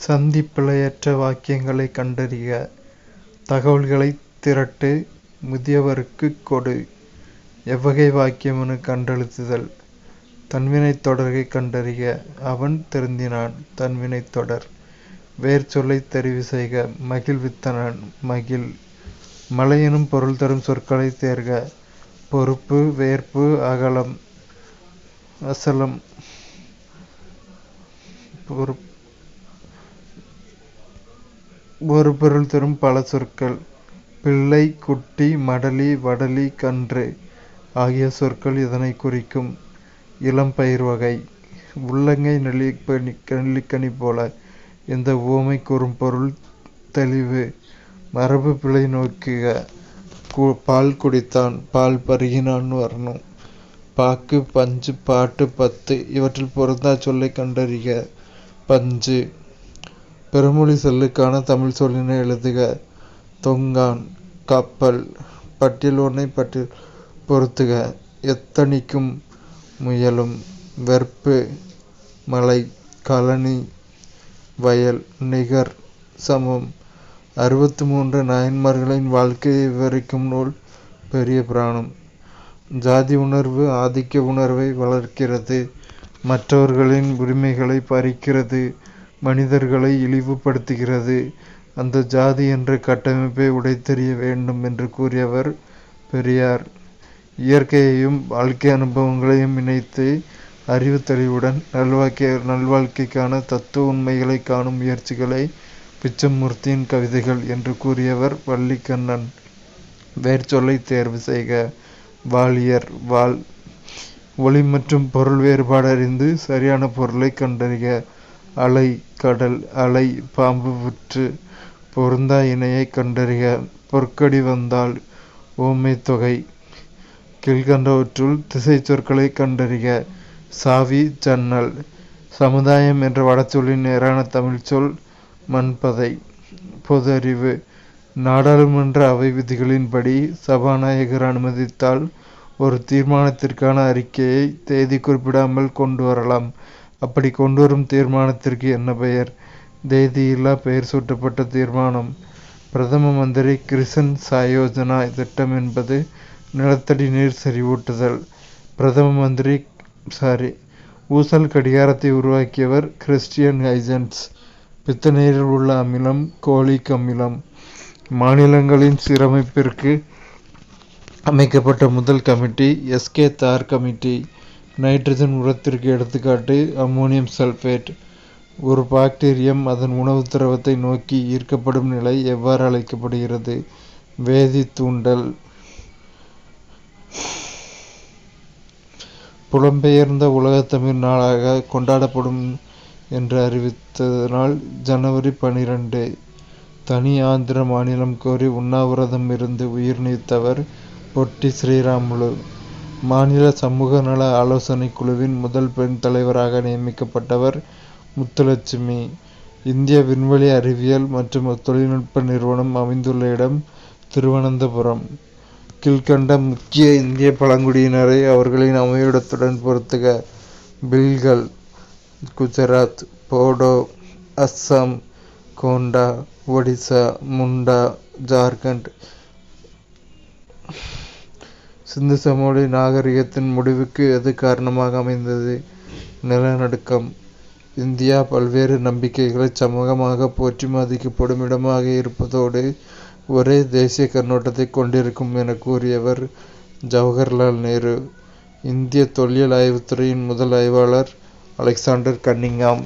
சந்தி பிழையற்ற வாக்கியங்களைக் கண்டறிக. தகவல்களைத் திரட்டு. முதியவருக்குக் கொடு. எவ்வகை வாக்கியமென கண்டழுத்துதல். தன்வினைத் தொடரைக் கண்டறிக. அவன் திருந்தினான். தன்வினைத் தொடர். வேர் சொல்லைத் தெரிவு செய்க. மகிழ்வித்தனன் மகிழ். மலை எனும் பொருள் தரும் சொற்களைத் தேர்க. பொறுப்பு, வேர்ப்பு, அகலம், அசலம். ஒரு பொருள் தரும் பல சொற்கள். பிள்ளை, குட்டி, மடலி, வடலி, கன்று ஆகிய சொற்கள் இதனைக் குறிக்கும். இளம் பயிர் வகை. உள்ளங்கை நெல்லிக்கனி போல. இந்த உவமை கூறும் பொருள் தெளிவு. மரபு பிழை நோக்குக. பால் குடித்தான், பால் பருகினான் வரணும். பாக்கு, பஞ்சு, பாட்டு, பத்து இவற்றில் பொருந்தா சொல்லைக் கண்டறிக. பஞ்சு. பிறமொழி சொல்லுக்கான தமிழ் சொல்லினை எழுதுக. தொங்கான், கப்பல். பட்டியல் ஒன்றை பட்டியல் பொருத்துக. எத்தனிக்கும், முயலும். வெற்பு, மலை. கழனி, வயல். நிகர், சமம். 63 நாயன்மார்களின் வாழ்க்கையை விவரிக்கும் நூல் பெரிய புராணம். ஜாதி உணர்வு ஆதிக்க உணர்வை வளர்க்கிறது. மற்றவர்களின் உரிமைகளை பறிக்கிறது. மனிதர்களை இழிவுபடுத்துகிறது. அந்த ஜாதி என்ற கட்டமைப்பை உடைத்தெறிய வேண்டும் என்று கூறியவர் பெரியார். இயற்கையையும் வாழ்க்கை அனுபவங்களையும் இணைத்து அறிவு தெளிவுடன் நல்வாழ்க்கைக்கான தத்துவ உண்மைகளை காணும் முயற்சிகளை பிச்சமூர்த்தியின் கவிதைகள் என்று கூறியவர் வள்ளிக்கண்ணன். வேர் சொல்லை தேர்வு செய்க. வாளியர், வாள். ஒளி மற்றும் பொருள் வேறுபாடு அறிந்து சரியான பொருளை கண்டறிக. அலை, கடல். அலை, பாம்பு புற்று. பொருந்தா இணையை கண்டறிக. பொற்கடி வந்தாள். ஓமை தொகை. கீழ்கண்டவற்றுள் திசை சொற்களை கண்டறிக. சாவி, ஜன்னல். சமுதாயம் என்ற வடச்சொல்லின் நேரான தமிழ் சொல் மண்பதை. பொது அறிவு. நாடாளுமன்ற அவை விதிகளின்படி சபாநாயகர் அனுமதித்தால் ஒரு தீர்மானத்திற்கான அறிக்கையை தேதி குறிப்பிடாமல் கொண்டு வரலாம். அப்படி கொண்டுவரும் தீர்மானத்திற்கு என்ன பெயர்? தேதியில்லா பெயர் சூட்டப்பட்ட தீர்மானம். பிரதம மந்திரி கிரிசன் சாயோஜனா திட்டம் என்பது நிலத்தடி நீர் செறிவூட்டுதல். பிரதம மந்திரி ஊசல் கடிகாரத்தை உருவாக்கியவர் கிறிஸ்டியன் ஹைஜன்ஸ். பித்த நீரில் உள்ள அமிலம் கோலிக் அமிலம். மாநிலங்களின் சீரமைப்பிற்கு அமைக்கப்பட்ட முதல் கமிட்டி எஸ்கே தார் கமிட்டி. நைட்ரஜன் உரத்திற்கு எடுத்துக்காட்டு அம்மோனியம் சல்பேட். ஒரு பாக்டீரியம் அதன் உணவு திரவத்தை நோக்கி ஈர்க்கப்படும் நிலை எவ்வாறு அழைக்கப்படுகிறது? வேதி தூண்டல். புலம்பெயர்ந்த உலகத்தமிழ் நாளாக கொண்டாடப்படும் என்று அறிவித்ததனால் ஜனவரி 12. தனி ஆந்திர மாநிலம் கோரி உண்ணாவிரதம் இருந்து உயிர் நீத்தவர் பொட்டி ஸ்ரீராமுலு. மாநில சமூக நல ஆலோசனை குழுவின் முதல் பெண் தலைவராக நியமிக்கப்பட்டவர் முத்துலட்சுமி. இந்திய விண்வெளி அறிவியல் மற்றும் தொழில்நுட்ப நிறுவனம் அமைந்துள்ள இடம் திருவனந்தபுரம். கீழ்கண்ட முக்கிய இந்திய பழங்குடியினரை அவர்களின் அமைவிடத்துடன் பொருத்துக. பில்கள். குஜராத், போடோ, அஸ்ஸாம், கோண்டா, ஒடிசா, முண்டா, ஜார்க்கண்ட். சிந்து சமவெளி நாகரிகத்தின் முடிவுக்கு எது காரணமாக அமைந்தது? நிலநடுக்கம். இந்தியா பல்வேறு நம்பிக்கைகளை சமூகமாக போற்றி மதிக்கப்படும் இடமாக இருப்பதோடு ஒரே தேசிய கண்ணோட்டத்தை கொண்டிருக்கும் என கூறியவர் ஜவஹர்லால் நேரு. இந்திய தொல்லியல் ஆய்வுத்துறையின் முதல் ஆய்வாளர் அலெக்சாண்டர் கன்னிங்ஹாம்.